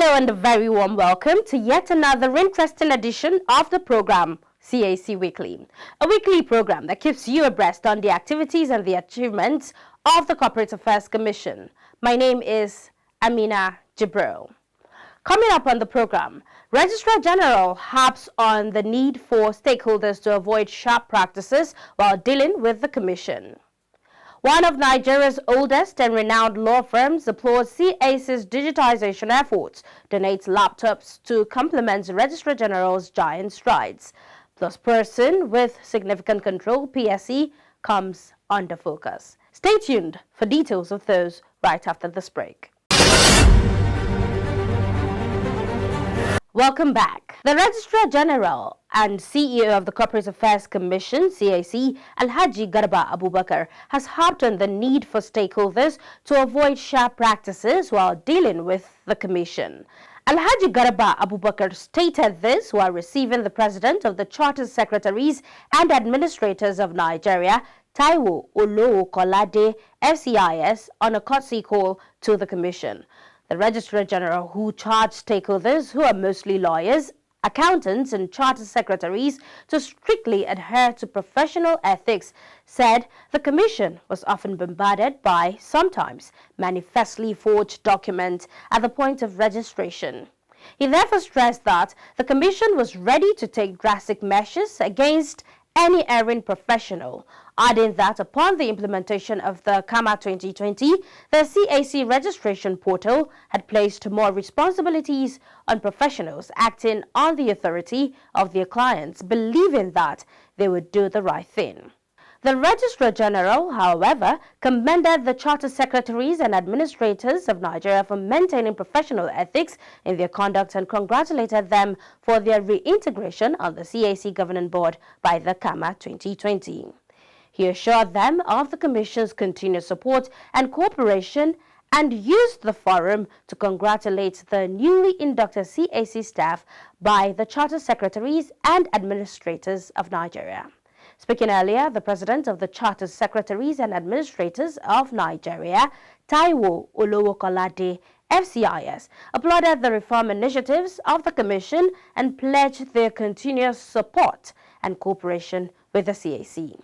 Hello and a very warm welcome to yet another interesting edition of the program CAC Weekly, a weekly program that keeps you abreast on the activities and the achievements of the Corporate Affairs Commission. My name is Amina Jibril. Coming up on the program, Registrar General harps on the need for stakeholders to avoid sharp practices while dealing with the Commission. One of Nigeria's oldest and renowned law firms applauds CAC's digitization efforts, donates laptops to complement the Registrar General's giant strides. Plus, person with significant control, PSE, comes under focus. Stay tuned for details of those right after this break. Welcome back. The Registrar General and CEO of the Corporate Affairs Commission, CAC, Alhaji Garba Abubakar, has harped on the need for stakeholders to avoid sharp practices while dealing with the Commission. Alhaji Garba Abubakar stated this while receiving the President of the Chartered Secretaries and Administrators of Nigeria, Taiwo Olowo-Kolade, FCIS, on a courtesy call to the Commission. The Registrar General, who charged stakeholders, who are mostly lawyers, accountants and charter secretaries, to strictly adhere to professional ethics, said the Commission was often bombarded by, sometimes, manifestly forged documents at the point of registration. He therefore stressed that the Commission was ready to take drastic measures against any erring professional, adding that upon the implementation of the CAMA 2020, the CAC registration portal had placed more responsibilities on professionals acting on the authority of their clients, believing that they would do the right thing. The Registrar General, however, commended the Charter Secretaries and Administrators of Nigeria for maintaining professional ethics in their conduct and congratulated them for their reintegration on the CAC Governing Board by the CAMA 2020. He assured them of the Commission's continued support and cooperation and used the forum to congratulate the newly inducted CAC staff by the Charter Secretaries and Administrators of Nigeria. Speaking earlier, the President of the Chartered Secretaries and Administrators of Nigeria, Taiwo Olowo-Kolade, FCIS, applauded the reform initiatives of the Commission and pledged their continuous support and cooperation with the CAC.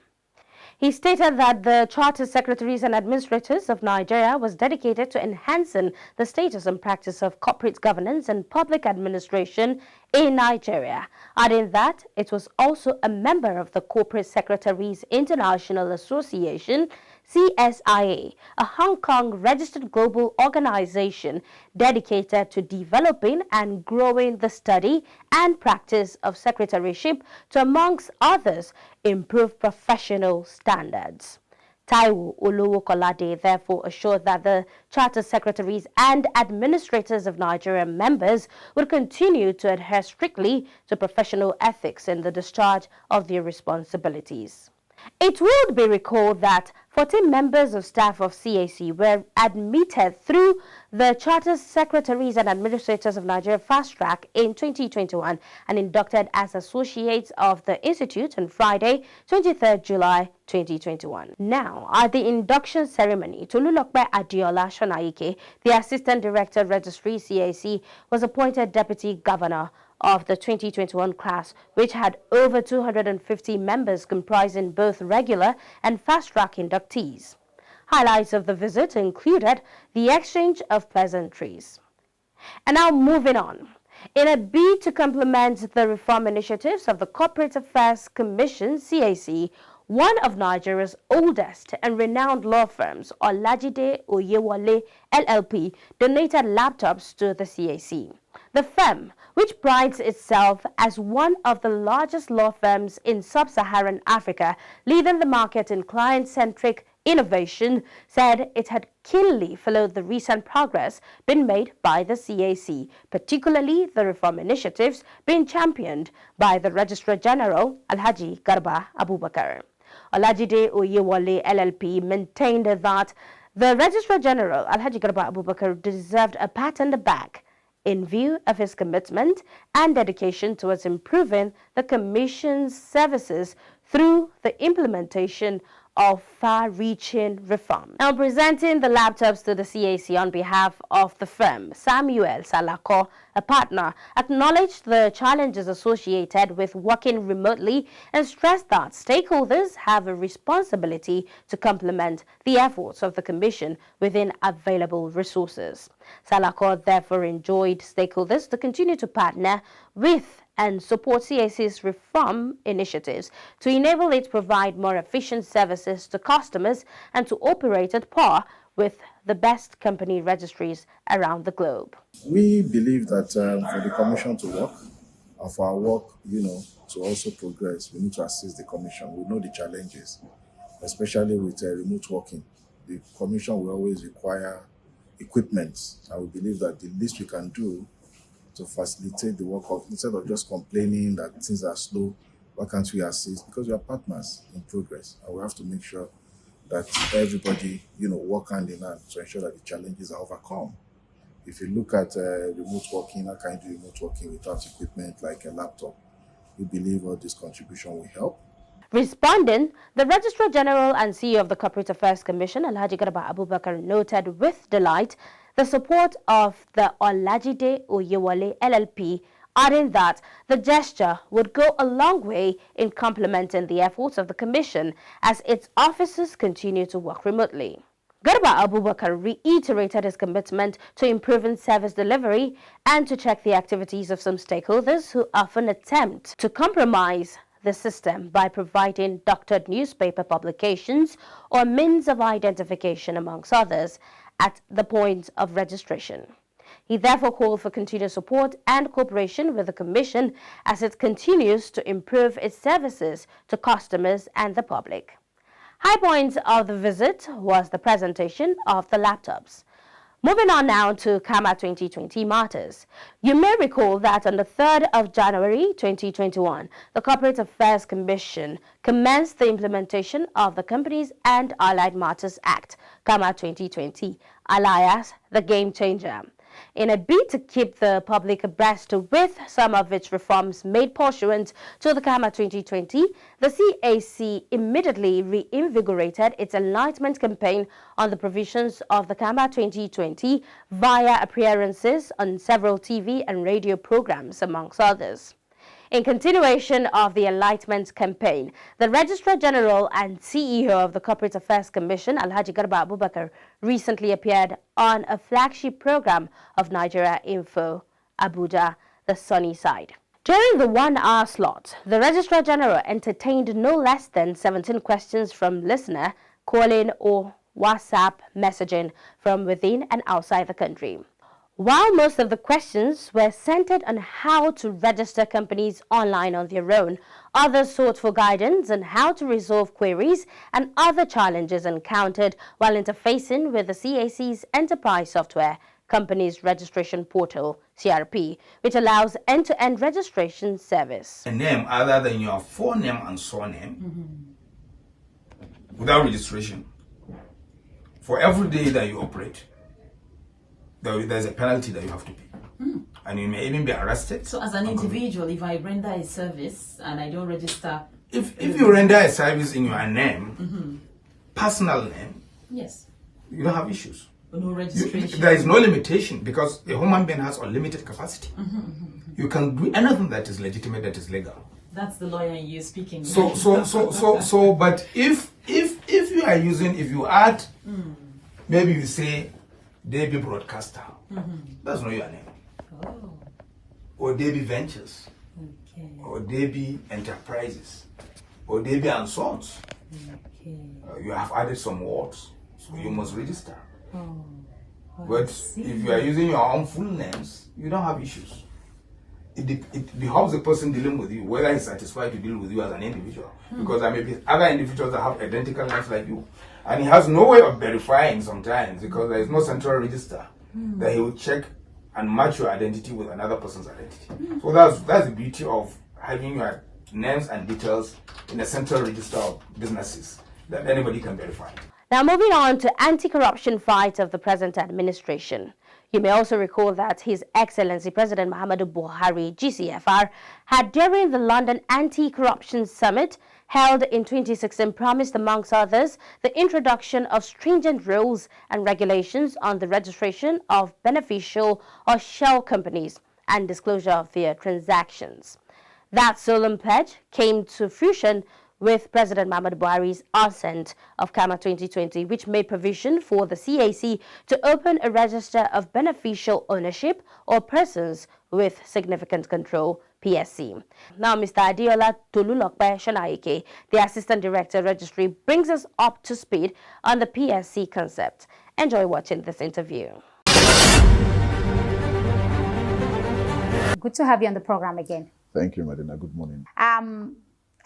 He stated that the Chartered Secretaries and Administrators of Nigeria was dedicated to enhancing the status and practice of corporate governance and public administration in Nigeria, adding that it was also a member of the Corporate Secretaries International Association, CSIA, a Hong Kong registered global organization dedicated to developing and growing the study and practice of secretarieship to, amongst others, improve professional standards. Taiwo Olowo-Kolade therefore assured that the Charter Secretaries and Administrators of Nigeria members would continue to adhere strictly to professional ethics in the discharge of their responsibilities. It would be recalled that 14 members of staff of CAC were admitted through the Charter Secretaries and Administrators of Nigeria Fast Track in 2021 and inducted as associates of the Institute on Friday, 23rd July 2021. Now, at the induction ceremony, Tolulokpe Adiola Shonaike, the Assistant Director Registry CAC, was appointed Deputy Governor of the 2021 class, which had over 250 members comprising both regular and fast-track inductees. Highlights of the visit included the exchange of pleasantries. And now moving on. In a bid to complement the reform initiatives of the Corporate Affairs Commission, CAC, one of Nigeria's oldest and renowned law firms, Olajide Oyewole LLP, donated laptops to the CAC. The firm, which prides itself as one of the largest law firms in sub-Saharan Africa, leading the market in client-centric innovation, said it had keenly followed the recent progress being made by the CAC, particularly the reform initiatives being championed by the Registrar General, Alhaji Garba Abubakar. Olajide Oyewole LLP maintained that the Registrar General, Alhaji Garba Abubakar, deserved a pat on the back in view of his commitment and dedication towards improving the Commission's services through the implementation of far-reaching reform. Now presenting the laptops to the CAC on behalf of the firm, Samuel Salako, a partner, acknowledged the challenges associated with working remotely and stressed that stakeholders have a responsibility to complement the efforts of the Commission within available resources. Salako therefore enjoined stakeholders to continue to partner with and support CAC's reform initiatives to enable it to provide more efficient services to customers and to operate at par with the best company registries around the globe. We believe that for the Commission to work, and for our work, to also progress, we need to assist the Commission. We know the challenges, especially with remote working. The Commission will always require equipment, and we believe that the least we can do to facilitate the work of, instead of just complaining that things are slow, why can't we assist? Because we are partners in progress, and we have to make sure that everybody, work hand in hand to ensure that the challenges are overcome. If you look at remote working, how can you do remote working without equipment like a laptop? We believe all this contribution will help. Responding, the Registrar General and CEO of the Corporate Affairs Commission, Alhaji Garba Abubakar, noted with delight the support of the Olajide Oyewole LLP, adding that the gesture would go a long way in complementing the efforts of the Commission as its officers continue to work remotely. Garba Abubakar reiterated his commitment to improving service delivery and to check the activities of some stakeholders who often attempt to compromise the system by providing doctored newspaper publications or means of identification, amongst others, at the point of registration. He therefore called for continued support and cooperation with the Commission as it continues to improve its services to customers and the public. High points of the visit was the presentation of the laptops. Moving on now to CAMA 2020 matters. You may recall that on the 3rd of January 2021, the Corporate Affairs Commission commenced the implementation of the Companies and Allied Matters Act, CAMA 2020, alias the Game Changer. In a bid to keep the public abreast with some of its reforms made pursuant to the CAMA 2020, the CAC immediately reinvigorated its enlightenment campaign on the provisions of the CAMA 2020 via appearances on several TV and radio programs, amongst others. In continuation of the Enlightenment campaign, the Registrar General and CEO of the Corporate Affairs Commission, Alhaji Garba Abubakar, recently appeared on a flagship program of Nigeria Info, Abuja, The Sunny Side. During the 1-hour slot, the Registrar General entertained no less than 17 questions from listener, calling or WhatsApp messaging from within and outside the country. While most of the questions were centered on how to register companies online on their own, others sought for guidance on how to resolve queries and other challenges encountered while interfacing with the CAC's enterprise software, Companies Registration Portal, CRP, which allows end-to-end registration service. A name other than your forename and surname without registration. For every day that you operate, there's a penalty that you have to pay. And you may even be arrested. So as an individual, if I render a service and I don't register... If you render a service in your name, personal name, yes, you don't have issues. No registration. There is no limitation because a human being has unlimited capacity. You can do anything that is legitimate, that is legal. That's the lawyer in you speaking. But if you are using, if you add, maybe you say, Debbie Broadcaster. That's not your name. Oh. Or Debbie Ventures. Okay. Or Debbie Enterprises. Or Debbie and Sons. Okay. You have added some words, so you must register. Oh. But if you are using your own full names, you don't have issues. It behoves the person dealing with you, whether he's satisfied to deal with you as an individual. Because there may be other individuals that have identical names like you. And he has no way of verifying sometimes because there is no central register that he will check and match your identity with another person's identity. So that's the beauty of having your names and details in a central register of businesses that anybody can verify. Now moving on to anti-corruption fight of the present administration. You may also recall that His Excellency President Muhammadu Buhari, GCFR, had during the London Anti-Corruption Summit held in 2016 promised, amongst others, the introduction of stringent rules and regulations on the registration of beneficial or shell companies and disclosure of their transactions. That solemn pledge came to fruition with President Muhammadu Buhari's ascent of CAMA 2020, which made provision for the CAC to open a register of beneficial ownership or persons with significant control, PSC. Now, Mr. Adiola Tolulokpe Shonaike, the Assistant Director Registry, brings us up to speed on the PSC concept. Enjoy watching this interview. Good to have you on the program again. Thank you, Madina. Good morning.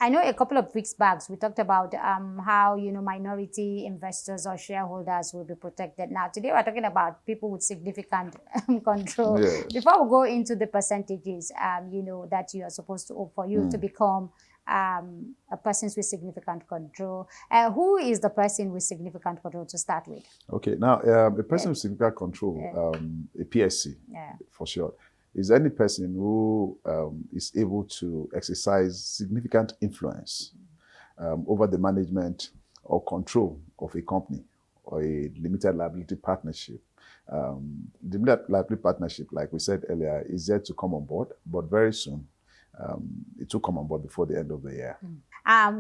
I know a couple of weeks back we talked about how minority investors or shareholders will be protected. Now today we're talking about people with significant control. Yes. Before we go into the percentages, that you are supposed to for you to become a person with significant control. Who is the person with significant control to start with? Okay, now a person with significant control, a PSC, for short, is any person who is able to exercise significant influence over the management or control of a company or a limited liability partnership. The limited liability partnership, like we said earlier, is yet to come on board, but very soon it will come on board before the end of the year.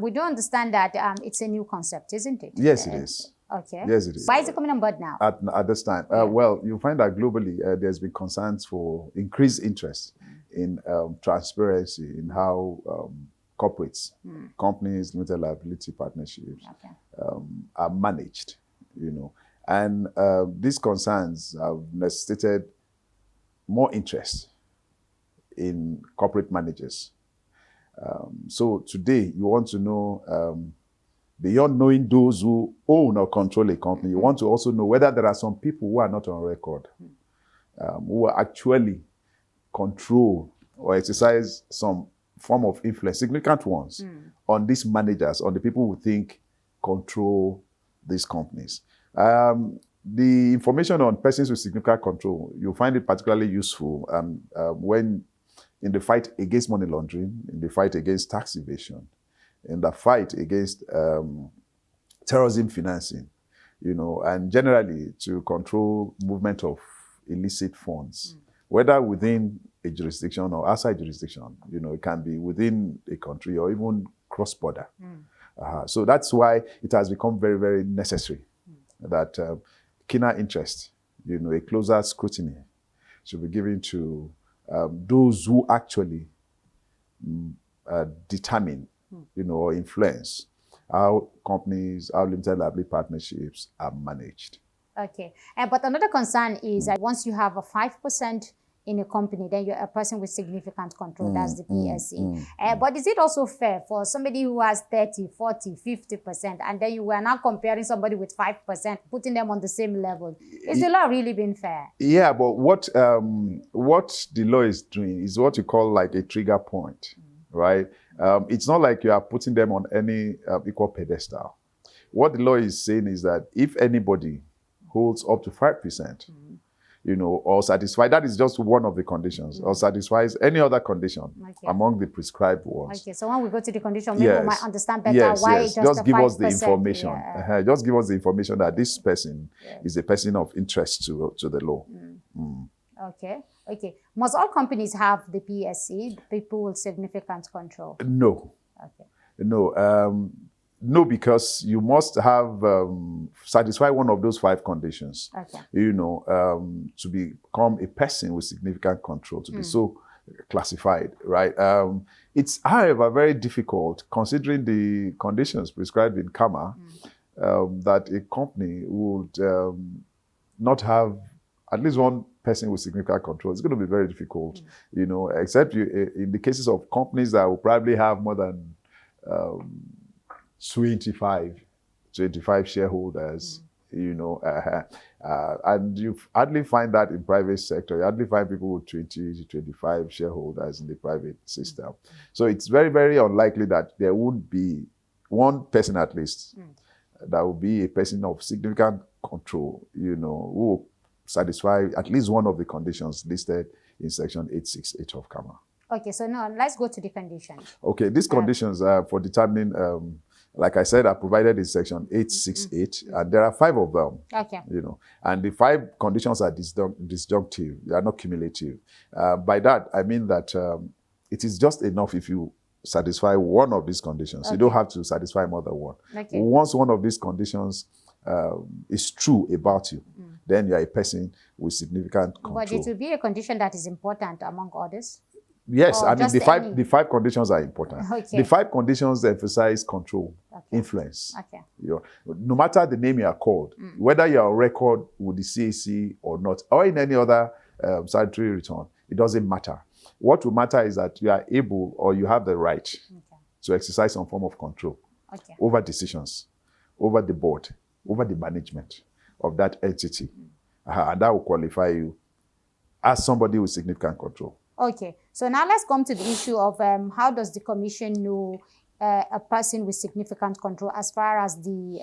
We do understand that it's a new concept, isn't it? Yes, it is. Okay. Yes, it is. Why is it coming on board now? At this time? Well, you find that globally there's been concerns for increased interest in transparency in how corporates, companies, limited liability partnerships are managed, And these concerns have necessitated more interest in corporate managers. So today you want to know, beyond knowing those who own or control a company, you want to also know whether there are some people who are not on record, who actually control or exercise some form of influence, significant ones, on these managers, on the people who think control these companies. The information on persons with significant control, you'll find it particularly useful when in the fight against money laundering, in the fight against tax evasion, in the fight against terrorism financing, and generally to control movement of illicit funds, whether within a jurisdiction or outside jurisdiction. It can be within a country or even cross-border. So that's why it has become very, very necessary that keener interest, a closer scrutiny should be given to those who actually determine or influence how companies, how limited liability partnerships are managed. Okay. But another concern is that once you have a 5% in a company, then you're a person with significant control. That's the PSC. But is it also fair for somebody who has 30, 40, 50%, and then you were now comparing somebody with 5%, putting them on the same level? Is the law really being fair? Yeah, but what the law is doing is what you call like a trigger point, right? It's not like you are putting them on any equal pedestal. What the law is saying is that if anybody holds up to 5%, or satisfy, that is just one of the conditions, or satisfies any other condition among the prescribed ones. Okay, so when we go to the condition, maybe we might understand better why just give us the information. Just give us the information that this person is a person of interest to the law. Okay. Must all companies have the PSC, people with significant control? No. Okay. No, because you must have satisfy one of those 5 conditions. Okay. To become a person with significant control, to be so classified, right? It's, however, very difficult, considering the conditions prescribed in CAMA, that a company would not have at least one person with significant control. It's going to be very difficult, except in the cases of companies that will probably have more than 25 shareholders, and you hardly find that in private sector. You hardly find people with 20 to 25 shareholders in the private system. So it's very, very unlikely that there would be one person at least that will be a person of significant control, who will satisfy at least one of the conditions listed in Section 868 of CAMA. Okay, so now let's go to the conditions. Okay, these conditions are for determining, like I said, are provided in Section 868, and there are 5 of them. Okay. And the 5 conditions are disjunctive; they are not cumulative. By that, I mean that it is just enough if you satisfy one of these conditions. Okay. You don't have to satisfy more than one. Okay. Once one of these conditions is true about you, then you are a person with significant control. But it will be a condition that is important among others. Yes, Or I mean just the 5 conditions are important. Okay. The 5 conditions emphasize control, influence. Okay. No matter the name you are called, whether you are on record with the CAC or not, or in any other statutory return, it doesn't matter. What will matter is that you are able or you have the right to exercise some form of control over decisions, over the board, over the management of that entity. And that will qualify you as somebody with significant control. Okay, so now let's come to the issue of how does the commission know a person with significant control as far as the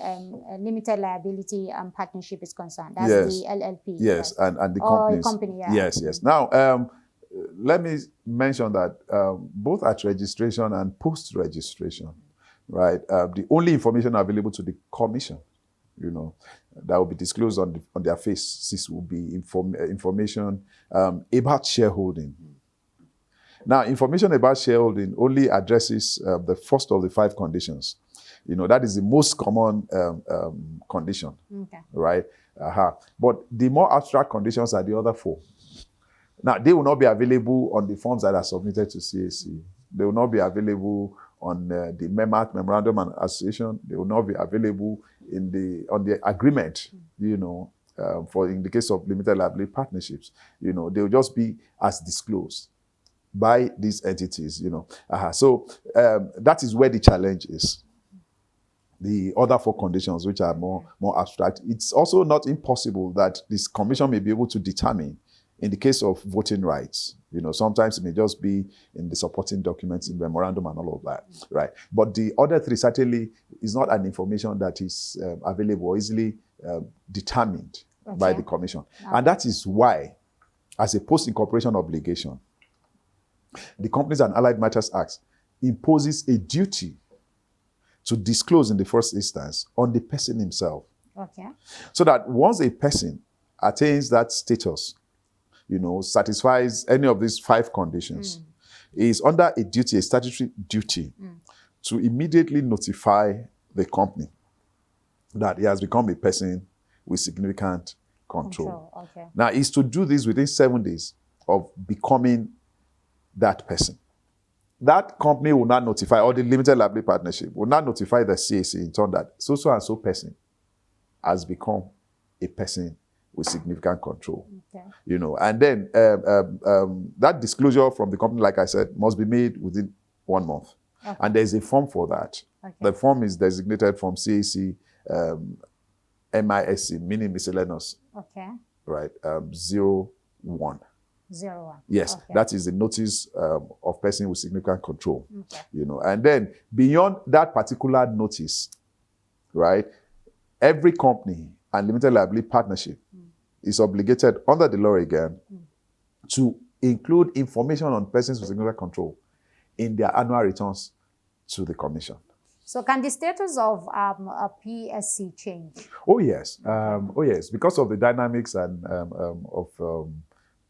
limited liability partnership is concerned? That's the LLP. Yes, right? and the or companies. a company, yeah. Yes. Now, let me mention that both at registration and post-registration, right, the only information available to the commission, that will be disclosed on their faces will be information about shareholding. Now, information about shareholding only addresses the first of the 5 conditions. That is the most common condition, right? But the more abstract conditions are the other 4. Now, they will not be available on the forms that are submitted to CAC. They will not be available on the Memorandum and Association. They will not be available on the agreement, for in the case of limited liability partnerships. They will just be as disclosed by these entities, So that is where the challenge is. The other 4 conditions, which are more abstract, it's also not impossible that this commission may be able to determine in the case of voting rights. Sometimes it may just be in the supporting documents, in memorandum and all of that, right? But the other 3 certainly is not an information that is available or easily determined by the commission. And that is why, as a post-incorporation obligation, the Companies and Allied Matters Act imposes a duty to disclose in the first instance on the person himself. Okay. So that once a person attains that status, satisfies any of these 5 conditions, is under a duty, a statutory duty, to immediately notify the company that he has become a person with significant control. Okay. Now, is to do this within 7 days of becoming that person. That company will not notify, or the limited liability partnership will not notify the CAC in turn that so and so person has become a person with significant control. Okay. And then that disclosure from the company, like I said, must be made within 1 month. Okay. And there's a form for that. Okay. The form is designated from CAC MISC, meaning miscellaneous. Okay. Right, 01. 01. Yes, okay. That is the notice of person with significant control. Okay. And then beyond that particular notice, right, every company and limited liability partnership is obligated under the law again to include information on persons with significant control in their annual returns to the commission. So can the status of a PSC change? Oh yes, because of the dynamics and of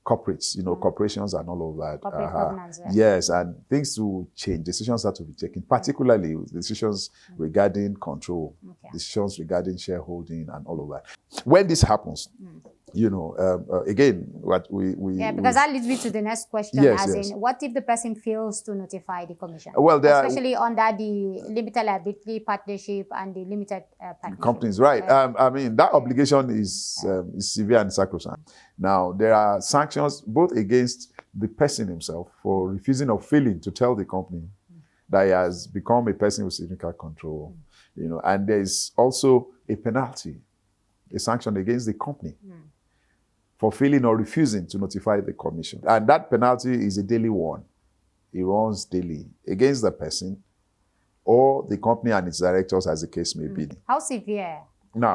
corporates, corporations and all of that. Corporate governance, right? Yes, and things will change. Decisions have to be taken, particularly decisions regarding control, decisions regarding shareholding and all of that. When this happens, again, what we because that leads me to the next question. In, what if the person fails to notify the commission? Well, especially under the limited liability partnership and the limited partnership companies, right? I mean, that obligation is severe and sacrosanct. Now, there are sanctions both against the person himself for refusing or failing to tell the company that he has become a person with significant control, and there is also a penalty, a sanction against the company for failing or refusing to notify the commission. And that penalty is a daily one. It runs daily against the person or the company and its directors, as the case may be. How severe?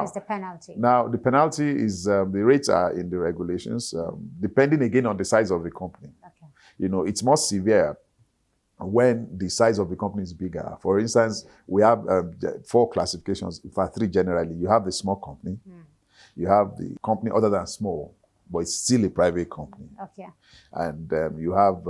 is the penalty? Now, the penalty is, the rates are in the regulations, depending again on the size of the company. Okay. You know, it's more severe when the size of the company is bigger. For instance, we have 4 classifications, in fact 3 generally. You have the small company, you have the company other than small, but it's still a private company. Okay. And you have,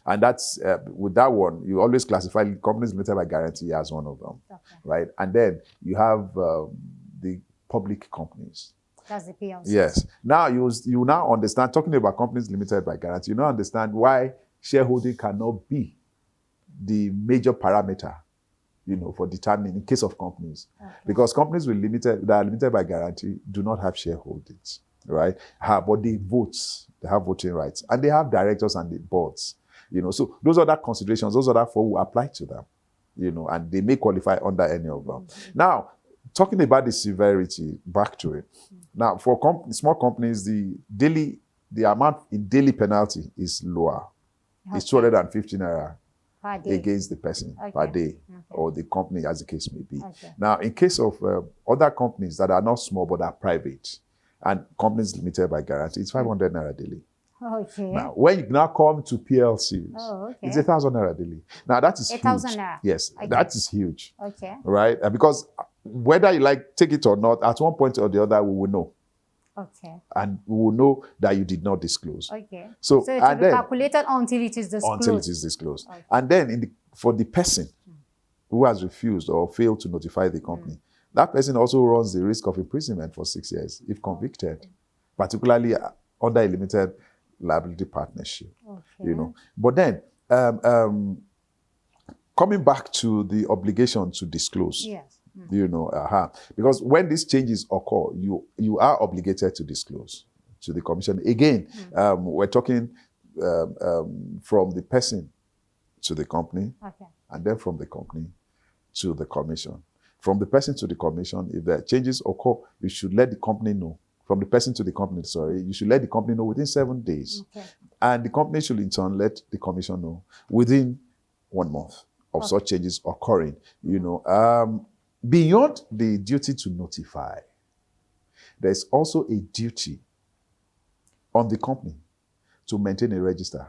and that's, with that one, you always classify companies limited by guarantee as one of them, right? And then you have the public companies. That's the PLC. Yes. Now you now understand, talking about companies limited by guarantee, you now understand why shareholding cannot be the major parameter, you know, for determining in case of companies. Because companies that are limited by guarantee do not have shareholdings, right? But they vote, they have voting rights, and they have directors and the boards, you know. So those other considerations, those other 4 will apply to them, you know, and they may qualify under any of them. Now, talking about the severity, back to it. Now, for small companies, the amount in daily penalty is lower. It's 250 naira against the person per day, or the company, as the case may be. Now, in case of other companies that are not small but are private, and companies limited by guarantee, it's 500 naira daily. Okay. Now, when you now come to PLCs, it's 1,000 naira daily. Now, that is 8,000 huge. naira. Yes, that is huge. Okay. Right? Because whether you take it or not, at one point or the other, we will know. Okay. And we will know that you did not disclose. Okay. So it will be calculated until it is disclosed. Until it is disclosed. Okay. And then for the person who has refused or failed to notify the company, that person also runs the risk of imprisonment for 6 years if convicted, particularly under a limited liability partnership. You know. But then, coming back to the obligation to disclose. Yes. You know, because when these changes occur, you are obligated to disclose to the commission. Again, we're talking from the person to the company, and then from the company to the commission. From the person to the commission, if the changes occur, you should let the company know. From the person to the company, you should let the company know within 7 days. And the company should in turn let the commission know within 1 month of such changes occurring. You know, beyond the duty to notify, there's also a duty on the company to maintain a register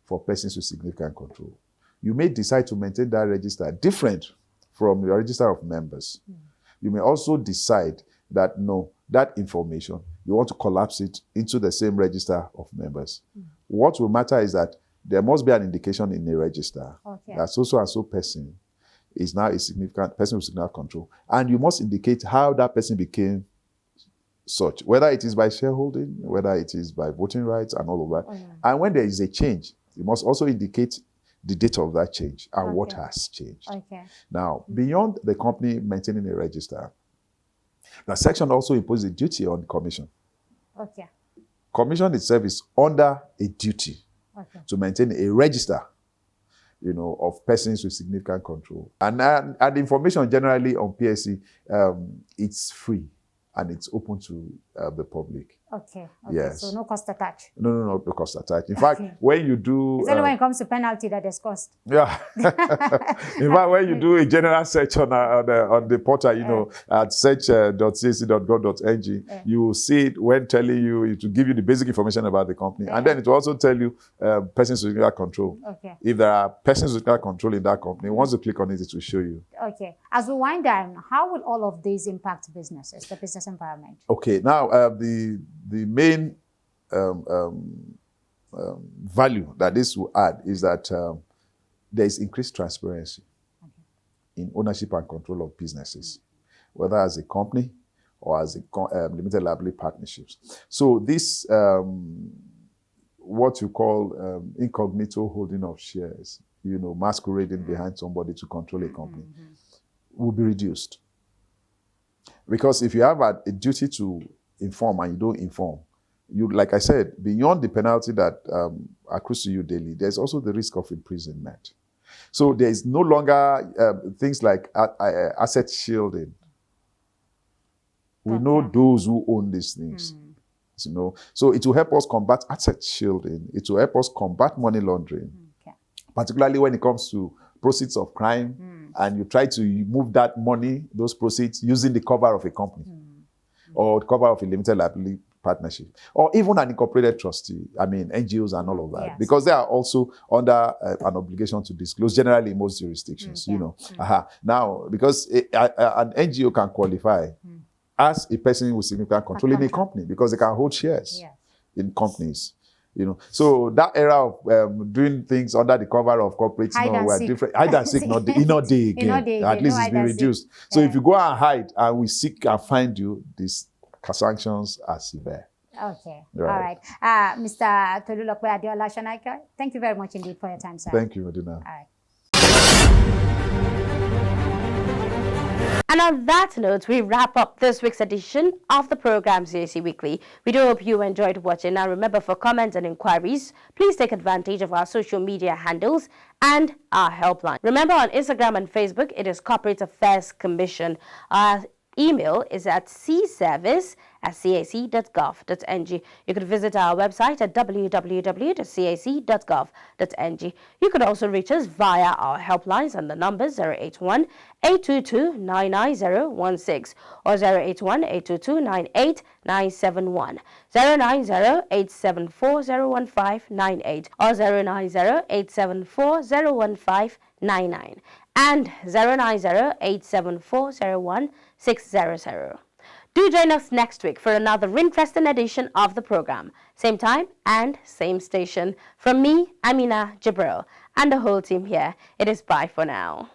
for persons with significant control. You may decide to maintain that register different from your register of members. You may also decide that, no, that information, you want to collapse it into the same register of members. What will matter is that there must be an indication in the register that so and so person is now a significant person with significant control. And you must indicate how that person became such, whether it is by shareholding, whether it is by voting rights and all of that. And when there is a change, you must also indicate the date of that change and what has changed. Now, beyond the company maintaining a register, the section also imposes a duty on the commission. Commission itself is under a duty to maintain a register, you know, of persons with significant control. And information generally on PSC, it's free and it's open to the public. Yes. So no cost attached. No cost attached. In fact, when you do... It's only when it comes to penalty that there's cost. Yeah. In fact, when you do a general search on the portal, you know, at search.cac.gov.ng, you will see it when telling you, it will give you the basic information about the company. And then it will also tell you persons with significant control. If there are persons with significant control in that company, once you click on it, it will show you. As we wind down, how will all of these impact businesses, the business environment? Now, the main value that this will add is that there is increased transparency in ownership and control of businesses, whether as a company or as a limited liability partnerships. So this, what you call incognito holding of shares, you know, masquerading behind somebody to control a company, will be reduced. Because if you have a duty to inform and you don't inform, you, like I said, beyond the penalty that accrues to you daily, there's also the risk of imprisonment. So there is no longer things like asset shielding. We know those who own these things. You know, so it will help us combat asset shielding. It will help us combat money laundering, particularly when it comes to proceeds of crime and you try to move that money, those proceeds, using the cover of a company or the cover of a limited liability partnership, or even an incorporated trustee, NGOs and all of that, because they are also under an obligation to disclose, generally in most jurisdictions, Now, because an NGO can qualify as a person with significant control in a company, because they can hold shares in companies. So that era of doing things under the cover of corporate were different. Hide and seek, not day again. At least it's been reduced. So if you go and hide and we seek and find you, these sanctions are severe. Okay. Right. All right. Mr. Tolulokwe Adeola Shonaika, thank you very much indeed for your time, sir. Thank you, Medina. All right. And on that note, we wrap up this week's edition of the program CAC Weekly. We do hope you enjoyed watching. Now remember, for comments and inquiries, please take advantage of our social media handles and our helpline. Remember, on Instagram and Facebook, it is Corporate Affairs Commission. Our email is at cservice@cac.gov.ng. You can visit our website at www.cac.gov.ng. You can also reach us via our helplines on the numbers 081-822-99016 or 081-822-98971, 090-874-01598 or 090-874-01599 and 090-874-01600. Do join us next week for another interesting edition of the program. Same time and same station. From me, Amina Jabril, and the whole team here, it is bye for now.